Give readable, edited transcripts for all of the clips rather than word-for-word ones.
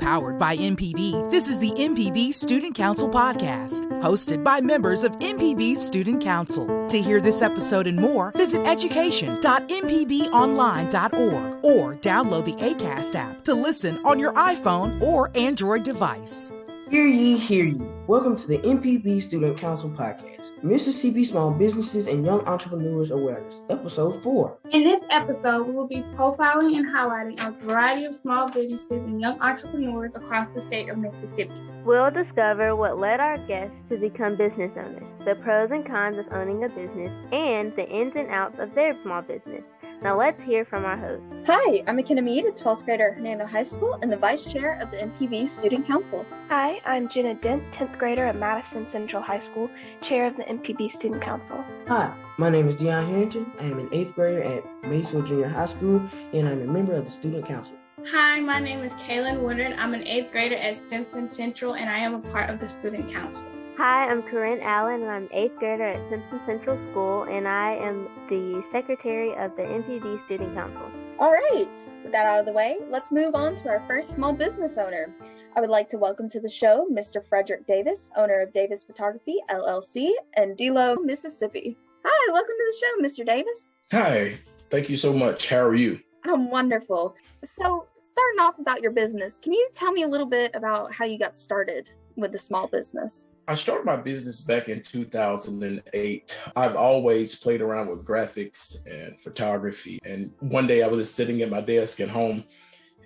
Powered by MPB, this is the MPB Student Council Podcast, hosted by members of MPB Student Council. To hear this episode and more, visit education.mpbonline.org or download the Acast app to listen on your iPhone or Android device. Hear ye, hear ye. Welcome to the MPB Student Council Podcast, Mississippi Small Businesses and Young Entrepreneurs Awareness, Episode 4. In this episode, we will be profiling and highlighting a variety of small businesses and young entrepreneurs across the state of Mississippi. We'll discover what led our guests to become business owners, the pros and cons of owning a business, and the ins and outs of their small business. Now let's hear from our host. Hi, I'm Makenna Mead, a 12th grader at Hernando High School and the Vice Chair of the MPB Student Council. Hi, I'm Jenna Dent, 10th grader at Madison Central High School, Chair of the MPB Student Council. Hi, my name is Deon Harrington. I am an 8th grader at Maysville Junior High School, and I'm a member of the Student Council. Hi, my name is Kaylen Woodard. I'm an 8th grader at Simpson Central, and I am a part of the Student Council. Hi, I'm Corinne Allen, and I'm an 8th grader at Simpson Central School, and I am the Secretary of the MPB Student Council. All right, with that out of the way, let's move on to our first small business owner. I would like to welcome to the show Mr. Fredrick Davis, owner of Davis Photography, LLC, in Delo, Mississippi. Hi, welcome to the show, Mr. Davis. Hi, thank you so much. How are you? I'm wonderful. So, starting off about your business, can you tell me a little bit about how you got started with the small business? I started my business back in 2008. I've always played around with graphics and photography. And one day I was just sitting at my desk at home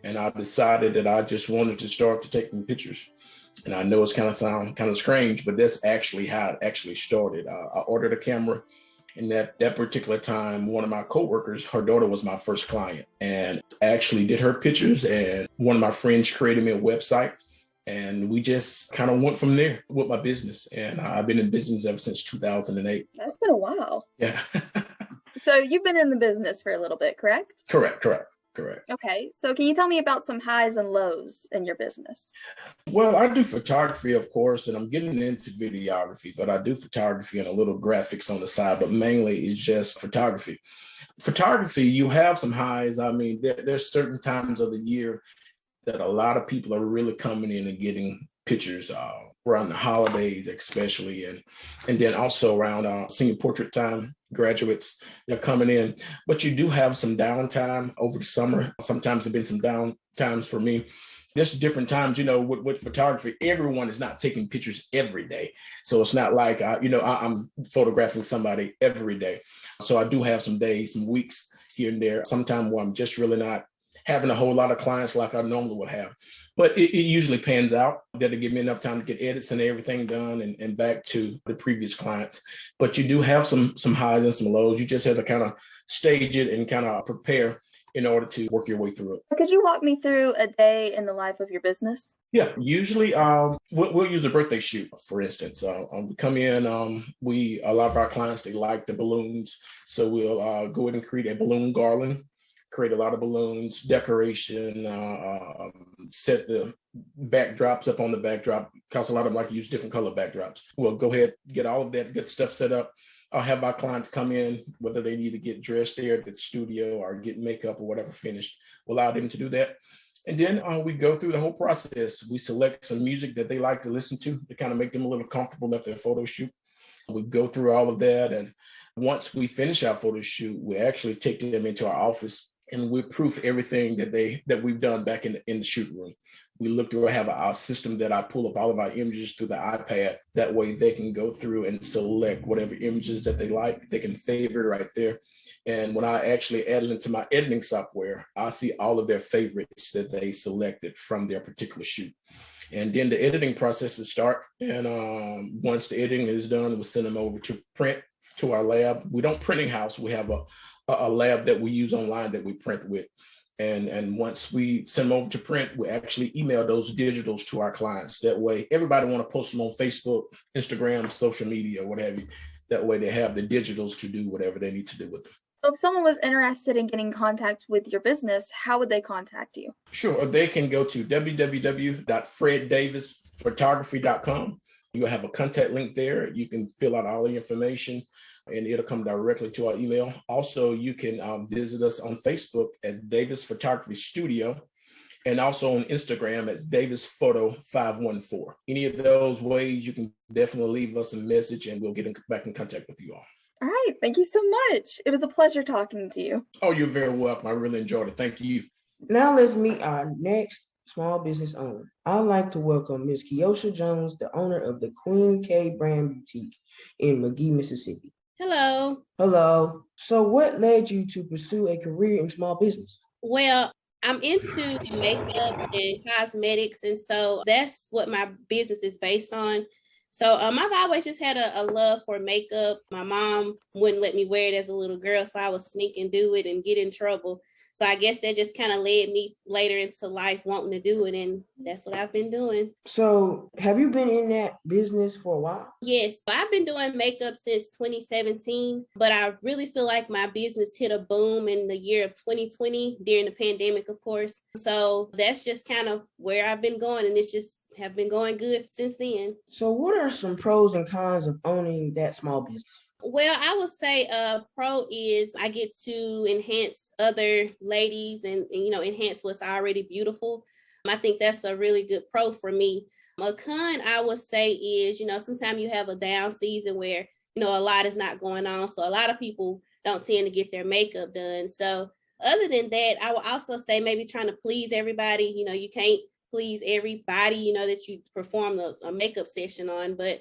and I decided that I just wanted to start to taking pictures. And I know it's sound kind of strange, but that's actually how it actually started. I ordered a camera. And that particular time, one of my coworkers, her daughter was my first client and actually did her pictures. And one of my friends created me a website. And we just kind of went from there with my business. And I've been in business ever since 2008. That's been a while. Yeah. So you've been in the business for a little bit, correct? Correct. Okay. So can you tell me about some highs and lows in your business? Well, I do photography, of course, and I'm getting into videography, but I do photography and a little graphics on the side, but mainly it's just photography. Photography, you have some highs. I mean, there's certain times of the year that a lot of people are really coming in and getting pictures around the holidays, especially, and then also around senior portrait time. Graduates, they're coming in, but you do have some downtime over the summer. Sometimes there've been some down times for me. There's different times, with photography, everyone is not taking pictures every day. So it's not like, I'm photographing somebody every day. So I do have some days, some weeks here and there, sometime where I'm just really not having a whole lot of clients like I normally would have. But it usually pans out. That'll give me enough time to get edits and everything done and back to the previous clients. But you do have some highs and some lows. You just have to kind of stage it and kind of prepare in order to work your way through it. Could you walk me through a day in the life of your business? Yeah, usually we'll use a birthday shoot, for instance. We come in, a lot of our clients, they like the balloons. So we'll go ahead and create a balloon garland. Create a lot of balloons, decoration, set the backdrops up on the backdrop, because a lot of them like to use different color backdrops. We'll go ahead, get all of that good stuff set up. I'll have my client come in, whether they need to get dressed there at the studio or get makeup or whatever finished. We'll allow them to do that. And then we go through the whole process. We select some music that they like to listen to kind of make them a little comfortable at their photo shoot. We go through all of that. And once we finish our photo shoot, we actually take them into our office and we proof everything that we've done back in the shoot room. We look through, I have our system that I pull up all of our images through the iPad. That way they can go through and select whatever images that they like. They can favorite right there. And when I actually add it into my editing software, I see all of their favorites that they selected from their particular shoot. And then the editing processes start. And once the editing is done, we'll send them over to print to our lab. We don't print in-house. We have a lab that we use online that we print with. And once we send them over to print, we actually email those digitals to our clients. That way, everybody want to post them on Facebook, Instagram, social media, what have you. That way they have the digitals to do whatever they need to do with them. So if someone was interested in getting in contact with your business, how would they contact you? Sure. They can go to www.freddavisphotography.com. You'll have a contact link there. You can fill out all the information and it'll come directly to our email. Also, you can visit us on Facebook at Davis Photography Studio. And also on Instagram, it's DavisPhoto514. Any of those ways, you can definitely leave us a message and we'll get back in contact with you all. All right. Thank you so much. It was a pleasure talking to you. Oh, you're very welcome. I really enjoyed it. Thank you. Now let's meet our next small business owner. I'd like to welcome Ms. Kyeosha Jones, the owner of the Queen K Brand Boutique in McGee, Mississippi. Hello. Hello. So what led you to pursue a career in small business? Well, I'm into makeup and cosmetics, and so that's what my business is based on. So I've always just had a love for makeup. My mom wouldn't let me wear it as a little girl, so I would sneak and do it and get in trouble. So I guess that just kind of led me later into life wanting to do it, and that's what I've been doing. So have you been in that business for a while? Yes, I've been doing makeup since 2017, but I really feel like my business hit a boom in the year of 2020 during the pandemic, of course. So that's just kind of where I've been going, and it's just have been going good since then. So what are some pros and cons of owning that small business? Well, I would say pro is I get to enhance other ladies and enhance what's already beautiful. I think that's a really good pro for me. A con, I would say, is, sometimes you have a down season where, a lot is not going on. So a lot of people don't tend to get their makeup done. So other than that, I would also say maybe trying to please everybody. You can't please everybody, that you perform a makeup session on, but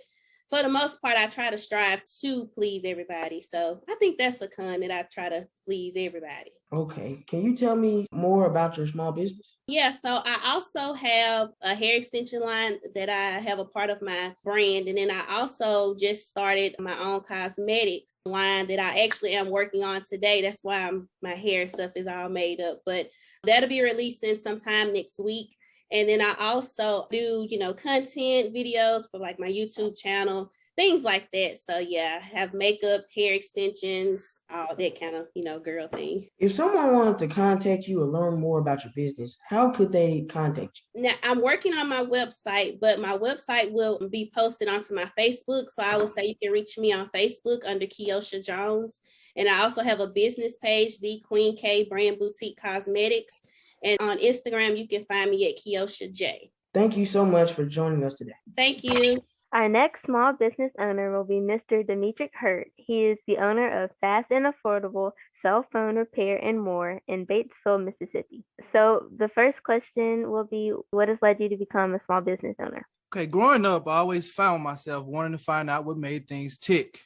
for the most part, I try to strive to please everybody. So I think that's a con, that I try to please everybody. Okay. Can you tell me more about your small business? Yeah, so I also have a hair extension line that I have a part of my brand. And then I also just started my own cosmetics line that I actually am working on today. That's why my hair stuff is all made up. But that'll be releasing sometime next week. And then I also do, content videos for like my YouTube channel, things like that. So yeah, I have makeup, hair extensions, all that kind of, girl thing. If someone wanted to contact you or learn more about your business, how could they contact you? Now, I'm working on my website, but my website will be posted onto my Facebook. So I would say you can reach me on Facebook under Kyeosha Jones. And I also have a business page, the Queen K Brand Boutique Cosmetics. And on Instagram, you can find me at Kyeosha J. Thank you so much for joining us today. Thank you. Our next small business owner will be Mr. Demetrick Hurt. He is the owner of Fast and Affordable Cellphone Repair and More in Batesville, Mississippi. So the first question will be, what has led you to become a small business owner? Okay, growing up, I always found myself wanting to find out what made things tick.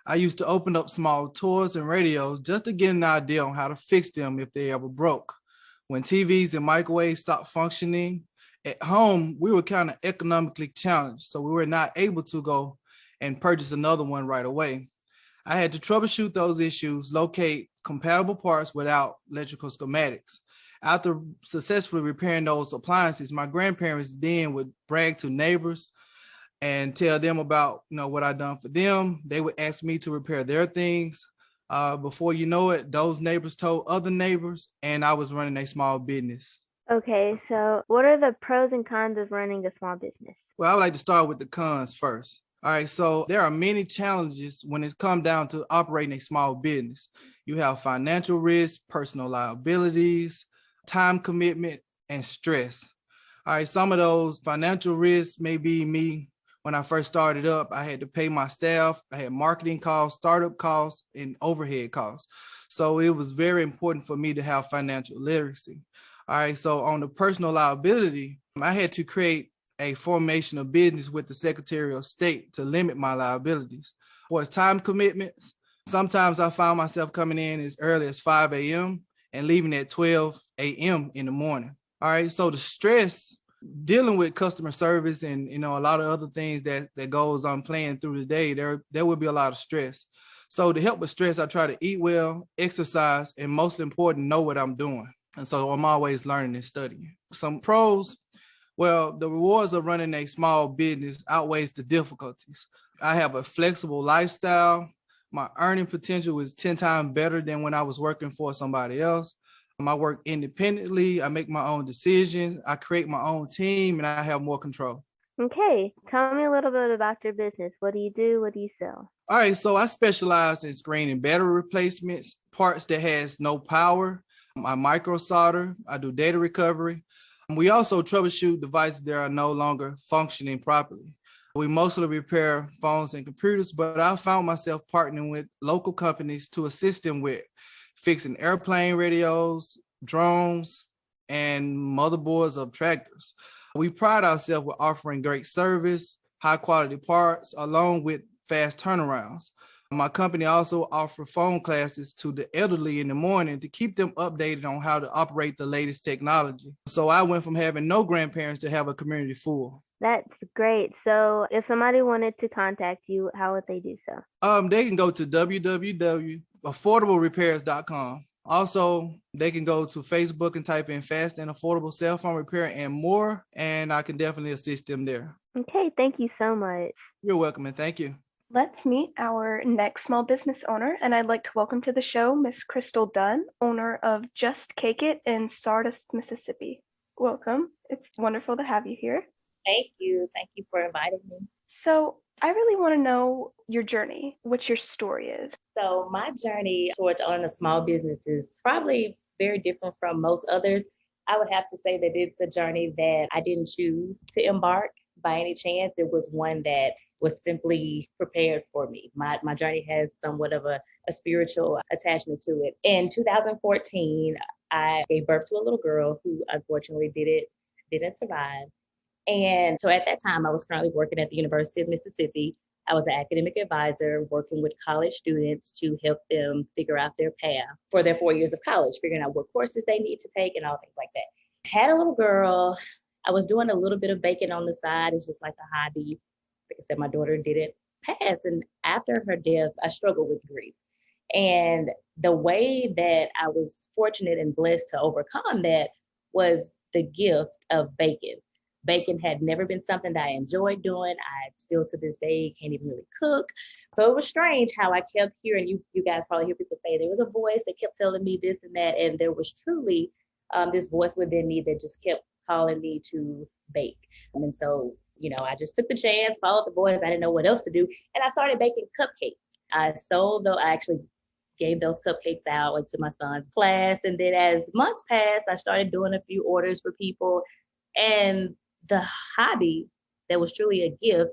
I used to open up small toys and radios just to get an idea on how to fix them if they ever broke. When TVs and microwaves stopped functioning at home, we were kind of economically challenged, so we were not able to go and purchase another one right away. I had to troubleshoot those issues, locate compatible parts without electrical schematics. After successfully repairing those appliances, my grandparents then would brag to neighbors and tell them about what I'd done for them. They would ask me to repair their things. Before you know it, those neighbors told other neighbors, and I was running a small business. Okay, so what are the pros and cons of running a small business? Well, I would like to start with the cons first. All right, so there are many challenges when it comes down to operating a small business. You have financial risk, personal liabilities, time commitment, and stress. All right, some of those financial risks may be me. When I first started up, I had to pay my staff. I had marketing costs, startup costs, and overhead costs. So it was very important for me to have financial literacy. All right, so on the personal liability, I had to create a formation of business with the Secretary of State to limit my liabilities. For time commitments, sometimes I found myself coming in as early as 5 a.m. and leaving at 12 a.m. in the morning. All right, so the stress dealing with customer service and a lot of other things that goes on playing through the day, there will be a lot of stress. So to help with stress, I try to eat well, exercise, and most important, know what I'm doing. And so I'm always learning and studying. Some pros, well, the rewards of running a small business outweighs the difficulties. I have a flexible lifestyle. My earning potential is 10 times better than when I was working for somebody else. I work independently. I make my own decisions. I create my own team, and I have more control. Okay, tell me a little bit about your business. What do you do? What do you sell? All right, so I specialize in screen and battery replacements, parts that has no power. I micro solder. I do data recovery. We also troubleshoot devices that are no longer functioning properly. We mostly repair phones and computers, but I found myself partnering with local companies to assist them with fixing airplane radios, drones, and motherboards of tractors. We pride ourselves with offering great service, high quality parts, along with fast turnarounds. My company also offers phone classes to the elderly in the morning to keep them updated on how to operate the latest technology. So I went from having no grandparents to have a community full. That's great. So if somebody wanted to contact you, how would they do so? They can go to www.affordablerepairs.com. Also, they can go to Facebook and type in fast and affordable cell phone repair and more, and I can definitely assist them there. Okay, thank you so much. You're welcome, and thank you. Let's meet our next small business owner, and I'd like to welcome to the show Miss Crystal Dunn, owner of Just Cake It in Sardis, Mississippi. Welcome. It's wonderful to have you here. Thank you. Thank you for inviting me. So I really want to know your journey, what your story is. So my journey towards owning a small business is probably very different from most others. I would have to say that it's a journey that I didn't choose to embark by any chance. It was one that was simply prepared for me. My journey has somewhat of a spiritual attachment to it. In 2014, I gave birth to a little girl who unfortunately didn't survive. And so at that time, I was currently working at the University of Mississippi. I was an academic advisor working with college students to help them figure out their path for their 4 years of college, figuring out what courses they need to take and all things like that. Had a little girl. I was doing a little bit of baking on the side. It's just like a hobby. Like I said, my daughter didn't pass. And after her death, I struggled with grief. And the way that I was fortunate and blessed to overcome that was the gift of baking. Baking had never been something that I enjoyed doing. I still to this day can't even really cook. So it was strange how I kept hearing, you guys probably hear people say there was a voice that kept telling me this and that. And there was truly this voice within me that just kept calling me to bake. And so, I just took the chance, followed the voice. I didn't know what else to do. And I started baking cupcakes. I actually gave those cupcakes out to my son's class. And then as months passed, I started doing a few orders for people. And the hobby that was truly a gift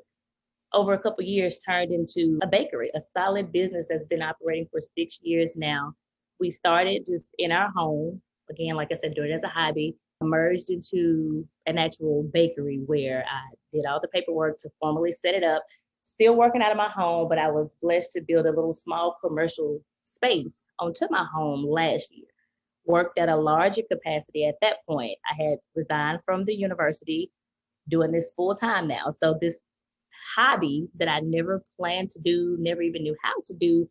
over a couple of years turned into a bakery, a solid business that's been operating for 6 years now. We started just in our home. Again, like I said, doing it as a hobby, merged into an actual bakery where I did all the paperwork to formally set it up, still working out of my home, but I was blessed to build a little small commercial space onto my home last year. Worked at a larger capacity at that point. I had resigned from the university, doing this full time now. So this hobby that I never planned to do, never even knew how to do,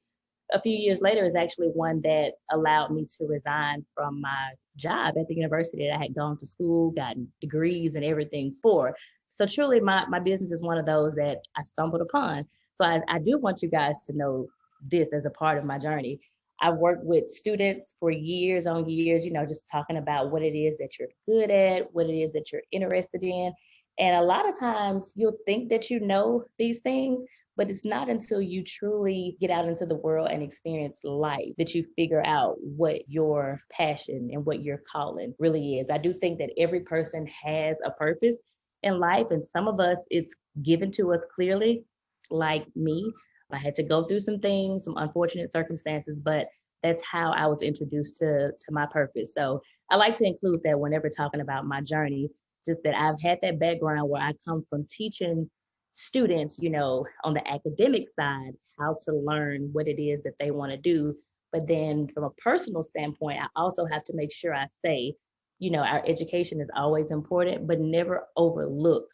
a few years later is actually one that allowed me to resign from my job at the university that I had gone to school, gotten degrees and everything for. So truly my business is one of those that I stumbled upon. So I do want you guys to know this as a part of my journey. I've worked with students for years on years, just talking about what it is that you're good at, what it is that you're interested in. And a lot of times you'll think that you know these things, but it's not until you truly get out into the world and experience life that you figure out what your passion and what your calling really is. I do think that every person has a purpose in life, and some of us, it's given to us clearly, like me. I had to go through some things, some unfortunate circumstances, but that's how I was introduced to my purpose. So I like to include that whenever talking about my journey, just that I've had that background where I come from teaching students, on the academic side, how to learn what it is that they want to do. But then from a personal standpoint, I also have to make sure I say, our education is always important, but never overlook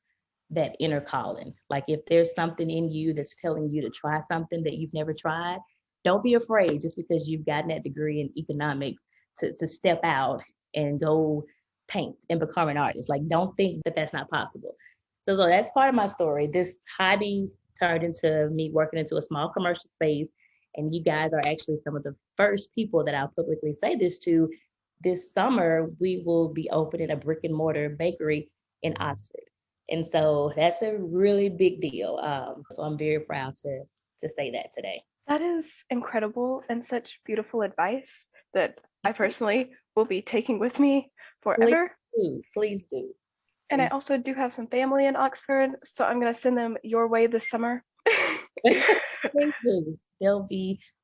that inner calling. Like if there's something in you that's telling you to try something that you've never tried, don't be afraid just because you've gotten that degree in economics to step out and go paint and become an artist. Like, don't think that that's not possible. So that's part of my story. This hobby turned into me working into a small commercial space. And you guys are actually some of the first people that I'll publicly say this to. This summer, we will be opening a brick and mortar bakery in Oxford. And so that's a really big deal. So I'm very proud to say that today. That is incredible and such beautiful advice that I personally will be taking with me forever. do. Please do. And I also do have some family in Oxford, so I'm going to send them your way this summer. Please do.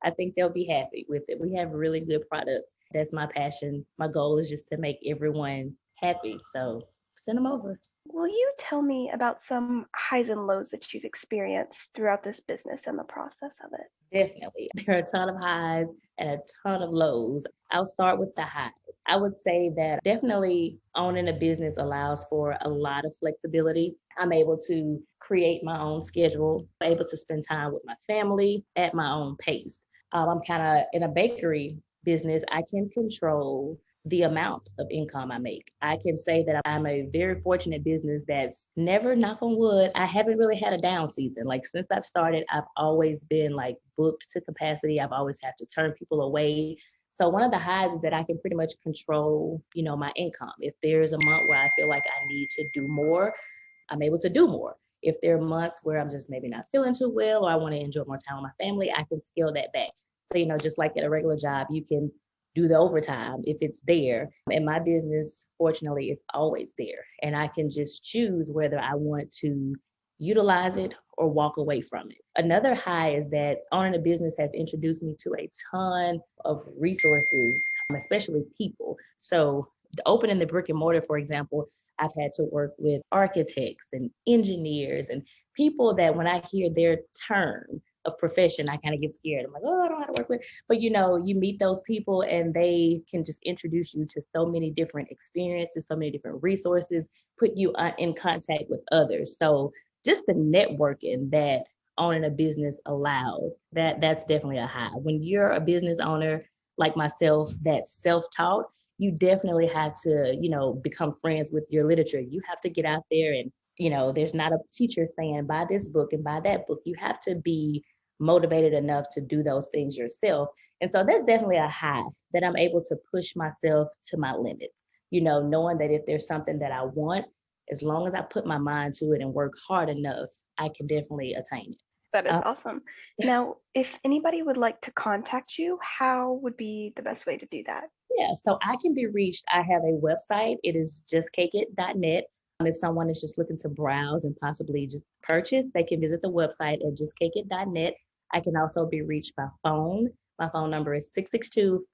I think they'll be happy with it. We have really good products. That's my passion. My goal is just to make everyone happy. So send them over. Will you tell me about some highs and lows that you've experienced throughout this business and the process of it? Definitely. There are a ton of highs and a ton of lows. I'll start with the highs. I would say that definitely owning a business allows for a lot of flexibility. I'm able to create my own schedule, able to spend time with my family at my own pace. I'm kind of in a bakery business, I can control the amount of income I make. I can say that I'm a very fortunate business that's never, knock on wood, I haven't really had a down season. Like since I've started, I've always been like booked to capacity. I've always had to turn people away. So one of the highs is that I can pretty much control, my income. If there's a month where I feel like I need to do more, I'm able to do more. If there are months where I'm just maybe not feeling too well, or I want to enjoy more time with my family, I can scale that back. So, just like at a regular job, you can do the overtime if it's there. In my business, fortunately, it's always there. And I can just choose whether I want to utilize it or walk away from it. Another high is that owning a business has introduced me to a ton of resources, especially people. So opening the brick and mortar, for example, I've had to work with architects and engineers and people that when I hear their term of profession, I kind of get scared. I'm like, oh, I don't know how to work with. But you meet those people and they can just introduce you to so many different experiences, so many different resources, put you in contact with others. So just the networking that owning a business allows, that's definitely a high. When you're a business owner like myself that's self-taught, you definitely have to, become friends with your literature. You have to get out there and, there's not a teacher saying buy this book and buy that book. You have to be motivated enough to do those things yourself. And so that's definitely a high that I'm able to push myself to my limits, knowing that if there's something that I want, as long as I put my mind to it and work hard enough, I can definitely attain it. That is awesome. Now, if anybody would like to contact you, how would be the best way to do that? Yeah, so I can be reached. I have a website. It is justcakeit.net. If someone is just looking to browse and possibly just purchase, they can visit the website at justcakeit.net. I can also be reached by phone. My phone number is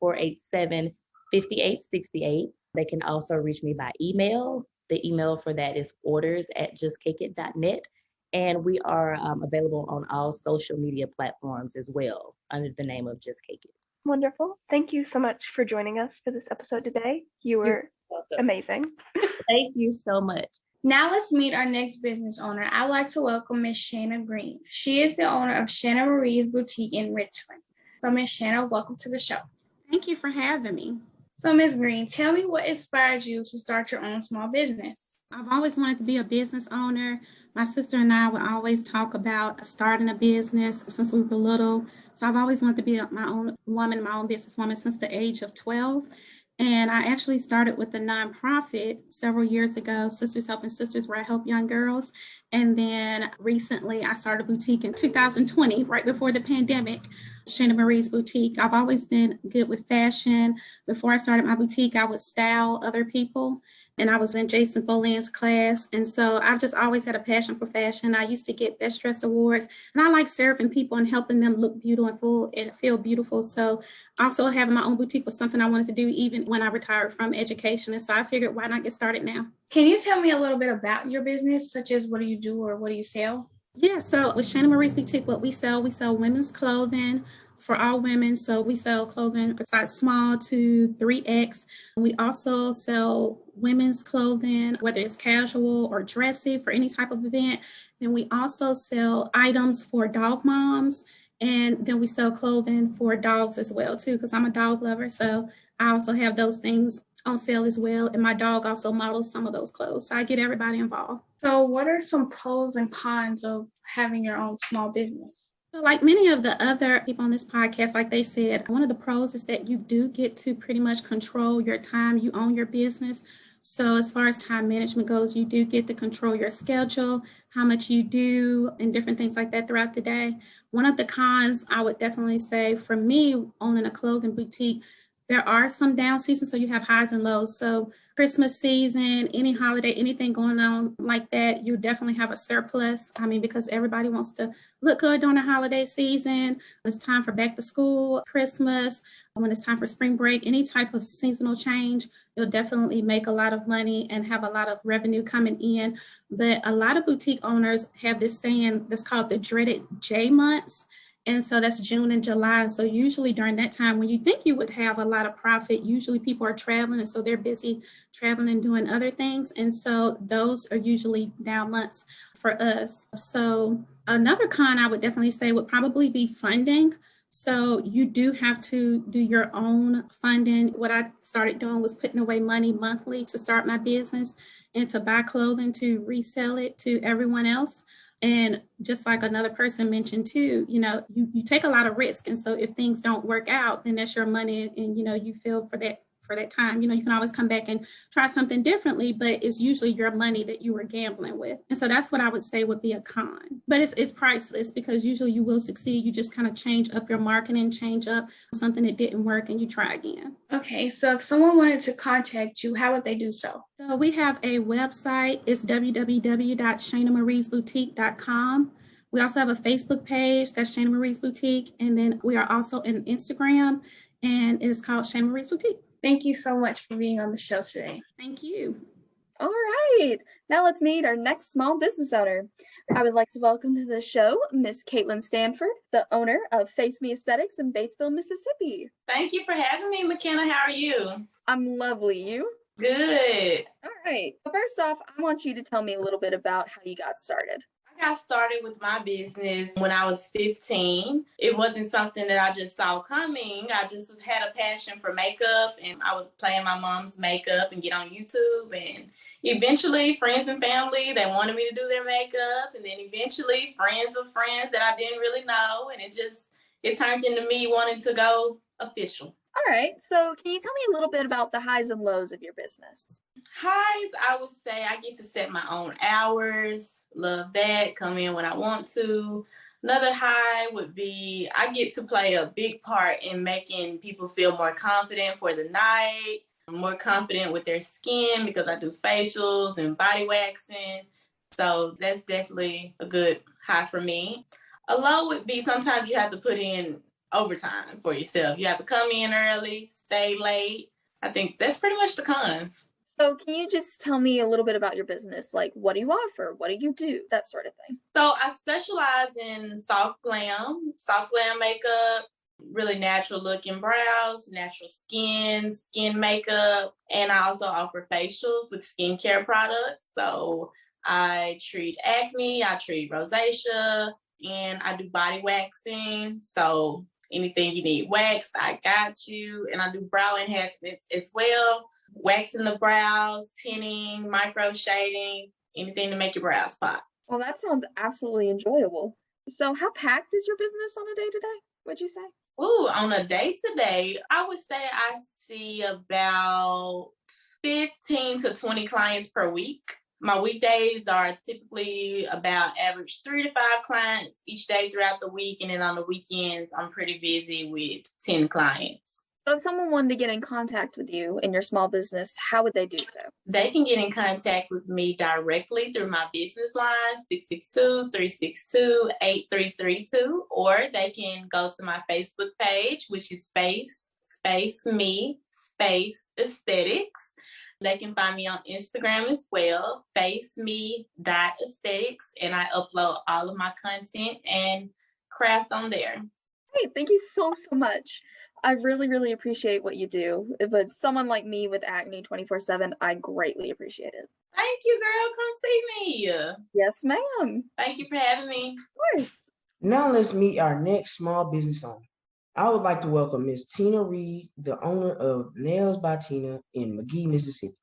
662-487-5868. They can also reach me by email. The email for that is orders@justcakeit.net. And we are available on all social media platforms as well under the name of Just Cake It. Wonderful. Thank you so much for joining us for this episode today. You were amazing. Thank you so much. Now let's meet our next business owner. I'd like to welcome Ms. Shana Green. She is the owner of Shana Marie's Boutique in Richland. So Ms. Shana, welcome to the show. Thank you for having me. So Ms. Green, tell me what inspired you to start your own small business? I've always wanted to be a business owner. My sister and I would always talk about starting a business since we were little. So I've always wanted to be my own woman, my own businesswoman since the age of 12. And I actually started with a nonprofit several years ago, Sisters Helping Sisters, where I help young girls. And then recently I started a boutique in 2020, right before the pandemic, Shana Marie's Boutique. I've always been good with fashion. Before I started my boutique, I would style other people. And I was in Jason Boland's class. And so I've just always had a passion for fashion. I used to get Best Dressed Awards. And I like serving people and helping them look beautiful and feel beautiful. So also having my own boutique was something I wanted to do even when I retired from education. And so I figured, why not get started now? Can you tell me a little bit about your business, such as what do you do or what do you sell? Yeah, so with Shana Marie's Boutique, what we sell women's clothing for all women. So we sell clothing size small to 3X. We also sell women's clothing, whether it's casual or dressy for any type of event. And we also sell items for dog moms. And then we sell clothing for dogs as well, too, because I'm a dog lover. So I also have those things on sale as well. And my dog also models some of those clothes. So I get everybody involved. So what are some pros and cons of having your own small business? So like many of the other people on this podcast, like they said, one of the pros is that you do get to pretty much control your time. You own your business. So as far as time management goes, you do get to control your schedule, how much you do, and different things like that throughout the day. One of the cons, I would definitely say, for me, owning a clothing boutique, there are some down seasons, so you have highs and lows. So Christmas season, any holiday, anything going on like that, you definitely have a surplus. I mean, because everybody wants to look good during the holiday season. It's time for back to school, Christmas, when it's time for spring break, any type of seasonal change, you'll definitely make a lot of money and have a lot of revenue coming in. But a lot of boutique owners have this saying that's called the dreaded J months. And so that's June and July. So usually during that time when you think you would have a lot of profit, usually people are traveling. And so they're busy traveling and doing other things. And so those are usually down months for us. So another con I would definitely say would probably be funding. So you do have to do your own funding. What I started doing was putting away money monthly to start my business and to buy clothing, to resell it to everyone else. And just like another person mentioned too, you take a lot of risk. And so if things don't work out, then that's your money and, you feel for that time. You can always come back and try something differently, but it's usually your money that you were gambling with. And so that's what I would say would be a con. But it's priceless because usually you will succeed. You just kind of change up your marketing, change up something that didn't work and you try again. Okay, so if someone wanted to contact you, how would they do so? So we have a website. It's www.shanamariesboutique.com. We also have a Facebook page, that's Shana Marie's Boutique. And then we are also on Instagram, and it is called Shana Marie's Boutique. Thank you so much for being on the show today. Thank you. All right, now let's meet our next small business owner. I would like to welcome to the show Miss Caitlin Stanford, the owner of Me Esthetics in Batesville, Mississippi. Thank you for having me, Makenna. How are you? I'm lovely. You? Good. All right. Well, first off, I want you to tell me a little bit about how you got started. I got started with my business when I was 15. It wasn't something that I just saw coming. I just had a passion for makeup, and I would play in my mom's makeup and get on YouTube. And eventually, friends and family, they wanted me to do their makeup. And then eventually, friends of friends that I didn't really know. And it turned into me wanting to go official. All right. So can you tell me a little bit about the highs and lows of your business? Highs, I would say I get to set my own hours. Love that. Come in when I want to. Another high would be I get to play a big part in making people feel more confident for the night, more confident with their skin because I do facials and body waxing. So that's definitely a good high for me. A low would be sometimes you have to put in overtime for yourself. You have to come in early, stay late. I think that's pretty much the cons. So can you just tell me a little bit about your business? Like, what do you offer? What do you do? That sort of thing. So I specialize in soft glam makeup, really natural looking brows, natural skin makeup. And I also offer facials with skincare products. So I treat acne, I treat rosacea, and I do body waxing. So anything you need waxed, I got you. And I do brow enhancements as well. Waxing the brows, tinting, micro shading, anything to make your brows pop. Well, that sounds absolutely enjoyable. So how packed is your business on a day-to-day, would you say? Ooh, on a day-to-day, I would say I see about 15 to 20 clients per week. My weekdays are typically about average 3 to 5 clients each day throughout the week. And then on the weekends, I'm pretty busy with 10 clients. So if someone wanted to get in contact with you in your small business, how would they do so? They can get in contact with me directly through my business line, 662-362-8332, or they can go to my Facebook page, which is space me, space aesthetics. They can find me on Instagram as well, faceme.aesthetics, and I upload all of my content and craft on there. Hey, thank you so much. I really, really appreciate what you do. But someone like me with acne 24/7, I greatly appreciate it. Thank you, girl. Come see me. Yes, ma'am. Thank you for having me. Of course. Now let's meet our next small business owner. I would like to welcome Miss Tina Reid, the owner of Nails by Tina in McGee, Mississippi.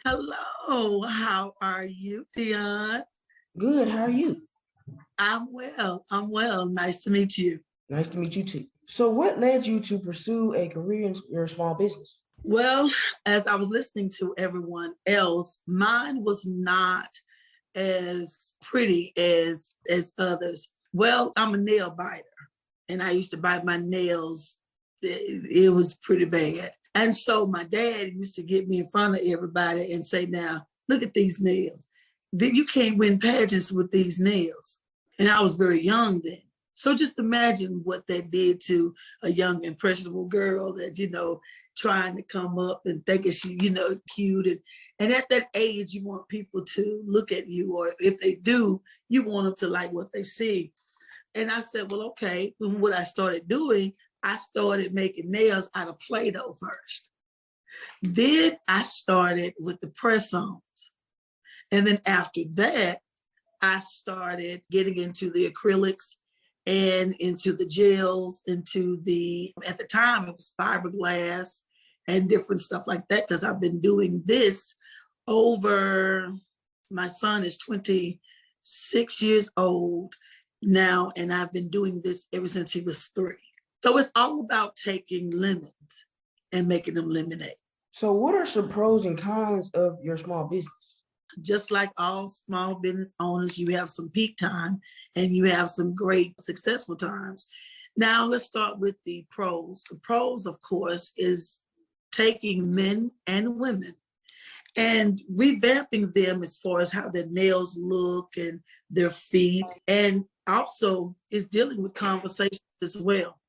Hello, how are you, Deon? Good, how are you? I'm well. Nice to meet you. Nice to meet you too. So what led you to pursue a career in your small business? Well, as I was listening to everyone else, mine was not as pretty as others. Well, I'm a nail biter, and I used to bite my nails. It was pretty bad. And so my dad used to get me in front of everybody and say, now, look at these nails. You can't win pageants with these nails. And I was very young then. So just imagine what that did to a young, impressionable girl that, trying to come up and thinking she, cute. And at that age, you want people to look at you, or if they do, you want them to like what they see. And I said, well, okay. And what I started doing, I started making nails out of Play-Doh first. Then I started with the press-ons. And then after that, I started getting into the acrylics and into the gels, at the time it was fiberglass and different stuff like that, because I've been doing this my son is 26 years old now, and I've been doing this ever since he was 3. So it's all about taking lemons and making them lemonade. So what are some pros and cons of your small business? Just like all small business owners, you have some peak time and you have some great successful times. Now let's start with the pros. The pros, of course, is taking men and women and revamping them as far as how their nails look and their feet, and also is dealing with conversations as well.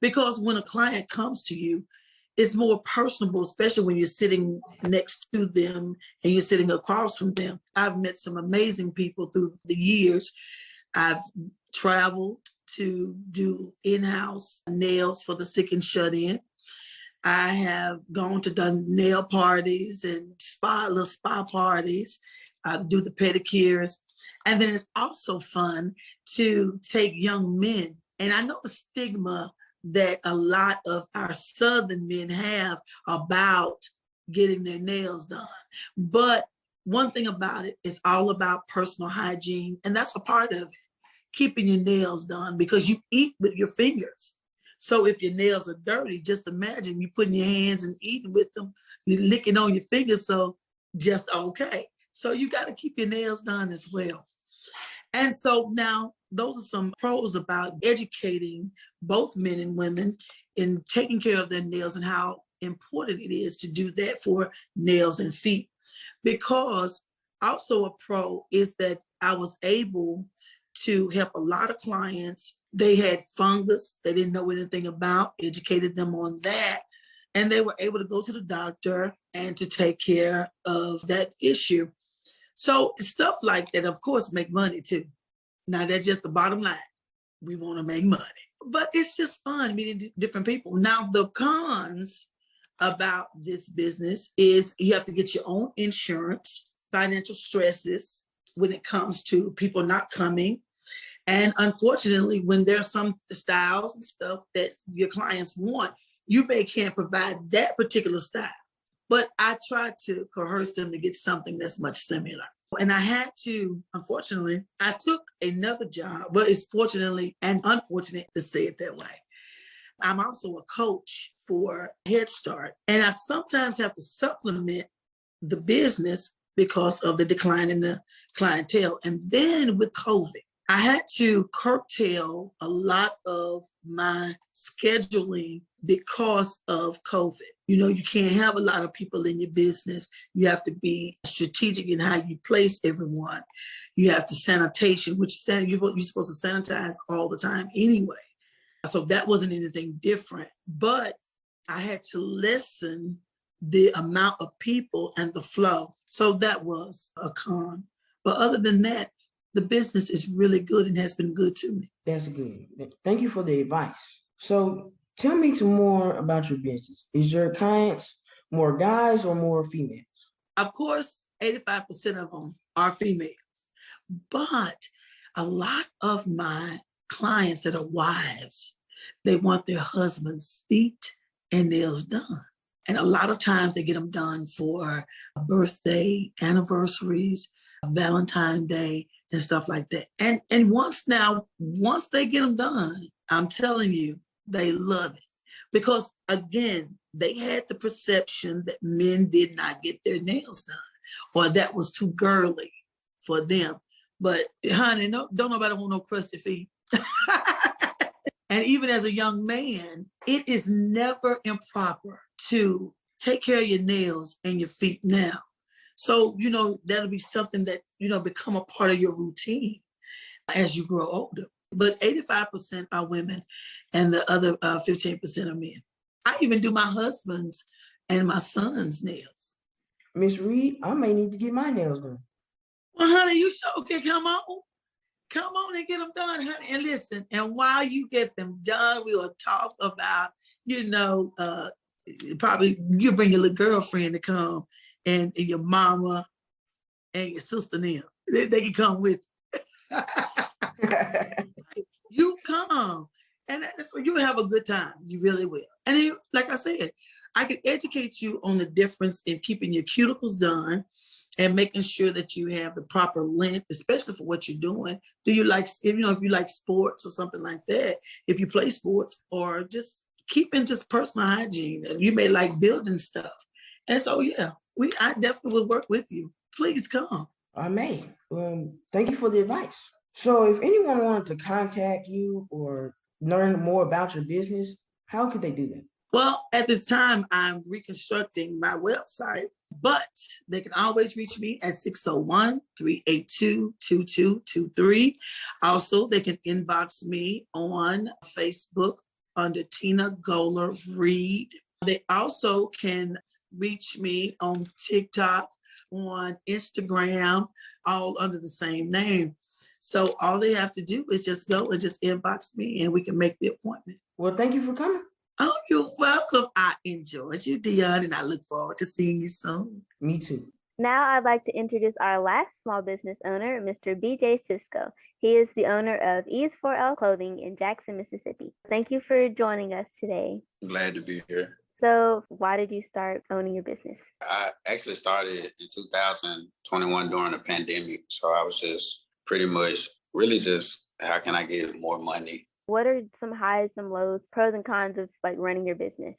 Because when a client comes to you, it's more personable, especially when you're sitting next to them and you're sitting across from them. I've met some amazing people through the years. I've traveled to do in-house nails for the sick and shut in. I have gone to done nail parties and little spa parties, do the pedicures. And then it's also fun to take young men. And I know the stigma that a lot of our Southern men have about getting their nails done. But one thing about it is all about personal hygiene. And that's a part of it, keeping your nails done, because you eat with your fingers. So if your nails are dirty, just imagine you putting your hands and eating with them, you're licking on your fingers. So just okay. So you got to keep your nails done as well. And so now those are some pros about educating both men and women in taking care of their nails and how important it is to do that for nails and feet. Because also a pro is that I was able to help a lot of clients. They had fungus they didn't know anything about, educated them on that, and they were able to go to the doctor and to take care of that issue. So stuff like that, of course, make money too. Now that's just the bottom line. We want to make money, but it's just fun meeting different people. Now the cons about this business is you have to get your own insurance, financial stresses when it comes to people not coming. And unfortunately, when there's some styles and stuff that your clients want, you can't provide that particular style. But I tried to coerce them to get something that's much similar. And I had to, unfortunately, I took another job. Well, it's fortunately and unfortunate to say it that way. I'm also a coach for Head Start. And I sometimes have to supplement the business because of the decline in the clientele. And then with COVID, I had to curtail a lot of my scheduling because of COVID. You can't have a lot of people in your business. You have to be strategic in how you place everyone. You have to sanitation, which you're supposed to sanitize all the time anyway. So that wasn't anything different, but I had to lessen the amount of people and the flow. So that was a con. But other than that, the business is really good and has been good to me. That's good. Thank you for the advice. So tell me some more about your business. Is your clients more guys or more females? Of course, 85% of them are females, but a lot of my clients that are wives, they want their husband's feet and nails done. And a lot of times they get them done for a birthday, anniversaries, Valentine's Day, and stuff like that. And once they get them done, I'm telling you, they love it. Because again, they had the perception that men did not get their nails done, or that was too girly for them. But honey, don't nobody want no crusty feet. And even as a young man, it is never improper to take care of your nails and your feet now. So, that'll be something that, become a part of your routine as you grow older. But 85% are women and the other 15% are men. I even do my husband's and my son's nails. Miss Reid, I may need to get my nails done. Well, honey, you sure can come on. Come on and get them done, honey. And listen, and while you get them done, we will talk about, probably you bring your little girlfriend to come and your mama and your sister now. They can come with you. Come. And that's where you will have a good time. You really will. And then, like I said, I can educate you on the difference in keeping your cuticles done and making sure that you have the proper length, especially for what you're doing. Do you like, if you like sports or something like that, if you play sports, or just keeping just personal hygiene. You may like building stuff. And so, yeah, I definitely will work with you. Please come. I may. Thank you for the advice. So if anyone wanted to contact you or learn more about your business, how could they do that? Well, at this time, I'm reconstructing my website, but they can always reach me at 601-382-2223. Also, they can inbox me on Facebook under Tina Goler Reid. They also can reach me on TikTok, on Instagram, all under the same name. So all they have to do is just go and just inbox me and we can make the appointment. Well, thank you for coming. Oh, you're welcome. I enjoyed you, Deon, and I look forward to seeing you soon. Me too. Now I'd like to introduce our last small business owner, Mr. BJ Cisco. He is the owner of Ease4L Clothing in Jackson, Mississippi. Thank you for joining us today. Glad to be here. So why did you start owning your business? I actually started in 2021 during the pandemic. So I was just pretty much really just, how can I get more money? What are some highs, some lows, pros and cons of like running your business?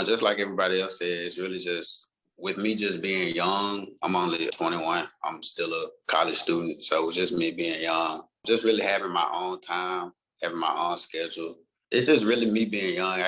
Just like everybody else said, it's really just, with me just being young, I'm only 21. I'm still a college student. So it's just me being young, just really having my own time, having my own schedule. It's just really me being young.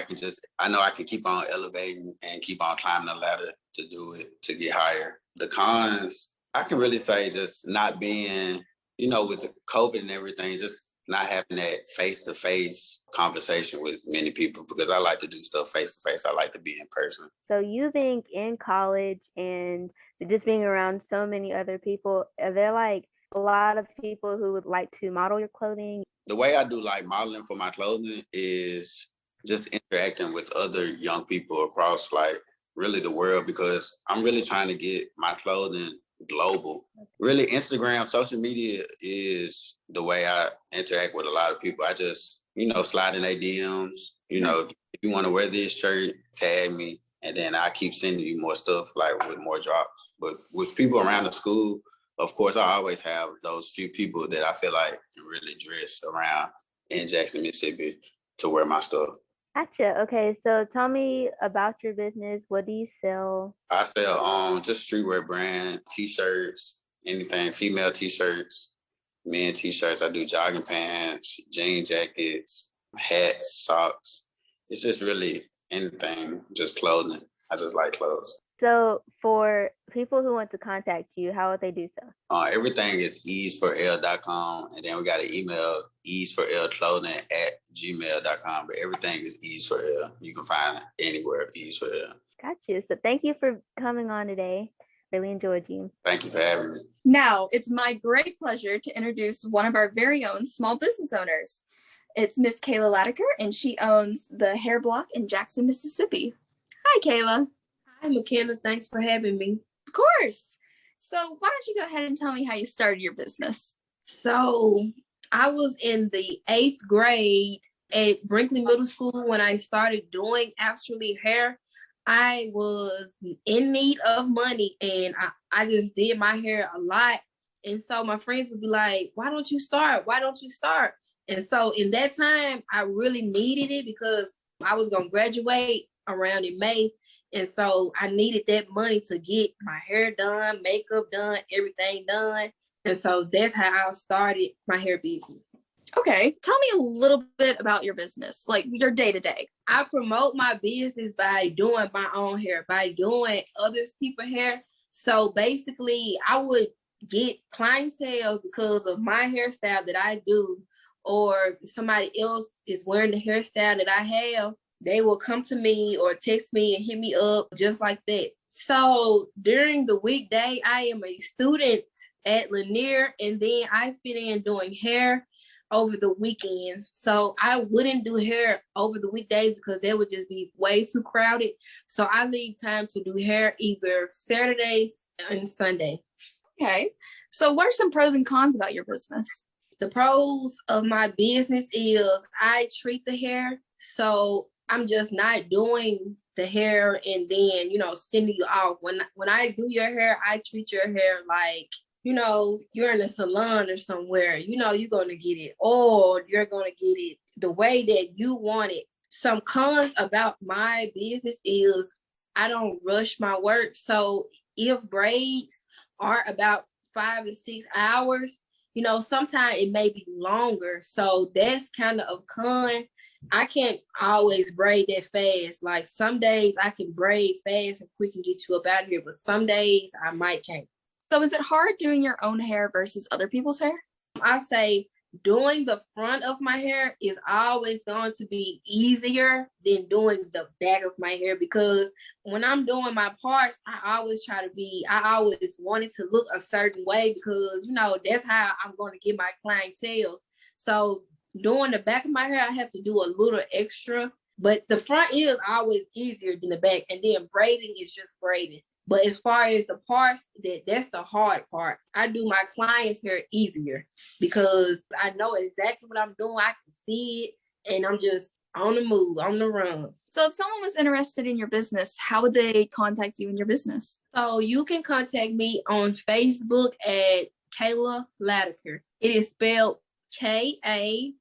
I know I can keep on elevating and keep on climbing the ladder to do it, to get higher. The cons, I can really say just not being, with the COVID and everything, just not having that face-to-face conversation with many people, because I like to do stuff face-to-face. I like to be in person. So you being in college and just being around so many other people, are there like a lot of people who would like to model your clothing? The way I do like modeling for my clothing is just interacting with other young people across like really the world, because I'm really trying to get my clothing global. Really, Instagram, social media is the way I interact with a lot of people. I just, slide in their DMs. If you want to wear this shirt, tag me, and then I keep sending you more stuff, like with more drops. But with people around the school, of course, I always have those few people that I feel like can really dress around in Jackson, Mississippi to wear my stuff. Gotcha. Okay, so tell me about your business. What do you sell? I sell just streetwear brand, t-shirts, anything, female t-shirts, men t-shirts. I do jogging pants, jean jackets, hats, socks. It's just really anything, just clothing. I just like clothes. So for people who want to contact you, how would they do so? Everything is ease4l.com, and then we got an email, ease4lclothing@gmail.com, but everything is Ease4L. You can find it anywhere, Ease4L. Got you. So thank you for coming on today. Really enjoyed you. Thank you for having me. Now, it's my great pleasure to introduce one of our very own small business owners. It's Miss Kayla Latiker, and she owns the Hair Block in Jackson, Mississippi. Hi, Kayla. Hi, Makenna. Thanks for having me. Of course. So why don't you go ahead and tell me how you started your business? So I was in the 8th grade at Brinkley Middle School when I started doing actually hair. I was in need of money and I just did my hair a lot. And so my friends would be like, why don't you start? Why don't you start? And so in that time, I really needed it because I was going to graduate around in May. And so I needed that money to get my hair done, makeup done, everything done. And so that's how I started my hair business. Okay, tell me a little bit about your business, like your day to day. I promote my business by doing my own hair, by doing other people's hair. So basically, I would get clientele because of my hairstyle that I do, or somebody else is wearing the hairstyle that I have. They will come to me or text me and hit me up just like that. So during the weekday, I am a student at Lanier, and then I fit in doing hair over the weekends. So I wouldn't do hair over the weekdays because they would just be way too crowded. So I leave time to do hair either Saturdays and Sunday. Okay. So what are some pros and cons about your business? The pros of my business is I treat the hair. So I'm just not doing the hair and then, sending you off. When I do your hair, I treat your hair like, you're in a salon or somewhere, you're going to get it oiled, you're going to get it the way that you want it. Some cons about my business is I don't rush my work. So if braids are about 5 to 6 hours, sometimes it may be longer. So that's kind of a con. I can't always braid that fast. Like some days I can braid fast and quick and get you up out of here, but some days I might can't. So is it hard doing your own hair versus other people's hair? I say doing the front of my hair is always going to be easier than doing the back of my hair, because when I'm doing my parts, I always want it to look a certain way because, that's how I'm going to get my clientele. So doing the back of my hair, I have to do a little extra, but the front is always easier than the back. And then braiding is just braiding. But as far as the parts, that's the hard part. I do my clients' hair easier because I know exactly what I'm doing. I can see it, and I'm just on the move, on the run. So if someone was interested in your business, how would they contact you in your business? So you can contact me on Facebook at Kayla Latiker. It is spelled KaylaLatiker.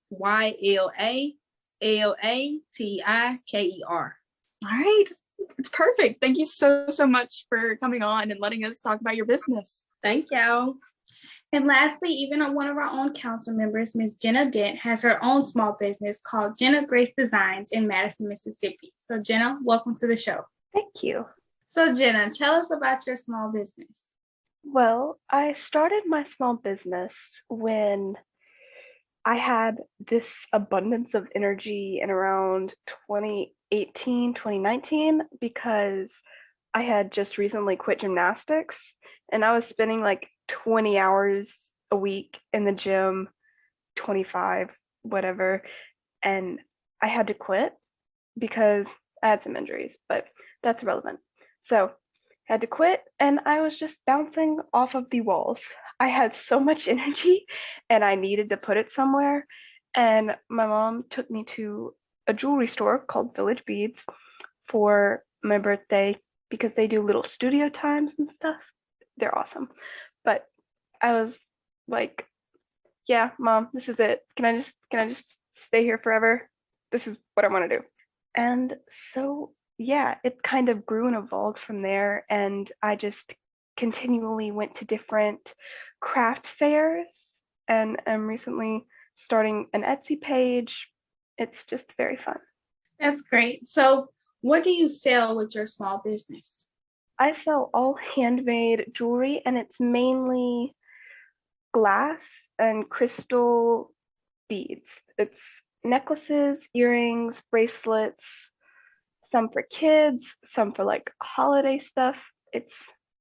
All right. It's perfect. Thank you so much for coming on and letting us talk about your business. Thank y'all. And lastly, even one of our own council members, Ms. Jenna Dent, has her own small business called Jenna Grace Designs in Madison, Mississippi. So Jenna, welcome to the show. Thank you. So Jenna, tell us about your small business. Well, I started my small business when I had this abundance of energy in around 2018, 2019, because I had just recently quit gymnastics and I was spending like 20 hours a week in the gym, 25, whatever. And I had to quit because I had some injuries, but that's irrelevant. So I had to quit and I was just bouncing off of the walls. I had so much energy and I needed to put it somewhere. And my mom took me to a jewelry store called Village Beads for my birthday because they do little studio times and stuff. They're awesome. But I was like, yeah, Mom, this is it. Can I just stay here forever? This is what I want to do. And so, yeah, it kind of grew and evolved from there. And I just continually went to different craft fairs and I'm recently starting an Etsy page. It's just very fun. That's great. So what do you sell with your small business? I sell all handmade jewelry and it's mainly glass and crystal beads. It's necklaces, earrings, bracelets, some for kids, some for like holiday stuff. It's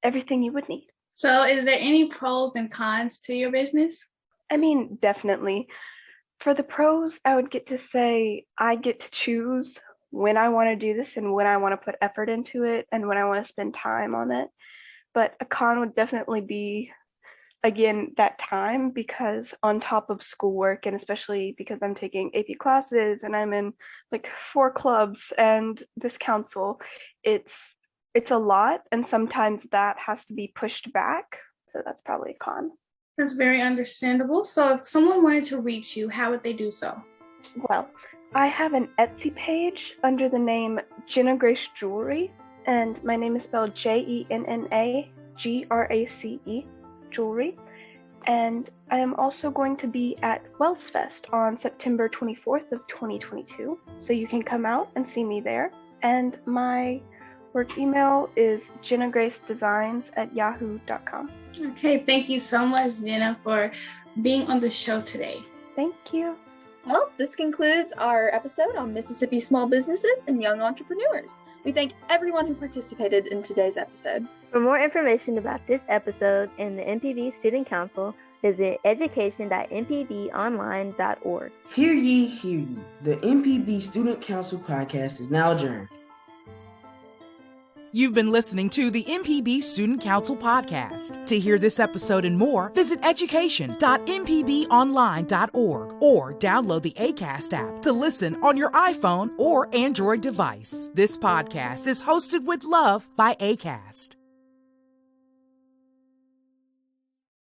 everything you would need. So is there any pros and cons to your business? I mean, definitely. For the pros, I would get to say I get to choose when I want to do this and when I want to put effort into it and when I want to spend time on it. But a con would definitely be, again, that time, because on top of schoolwork, and especially because I'm taking AP classes and I'm in like 4 clubs and this council, it's a lot, and sometimes that has to be pushed back. So that's probably a con. That's very understandable. So if someone wanted to reach you, how would they do so? Well, I have an Etsy page under the name Jenna Grace Jewelry, and my name is spelled JennaGrace Jewelry. And I am also going to be at Wells Fest on September 24th of 2022. So you can come out and see me there. And my work email is jennagracedesigns@yahoo.com. Okay, thank you so much, Jenna, for being on the show today. Thank you. Well, this concludes our episode on Mississippi small businesses and young entrepreneurs. We thank everyone who participated in today's episode. For more information about this episode and the MPB Student Council, visit education.mpbonline.org. Hear ye, hear ye. The MPB Student Council Podcast is now adjourned. You've been listening to the MPB Student Council Podcast. To hear this episode and more, visit education.mpbonline.org or download the Acast app to listen on your iPhone or Android device. This podcast is hosted with love by Acast.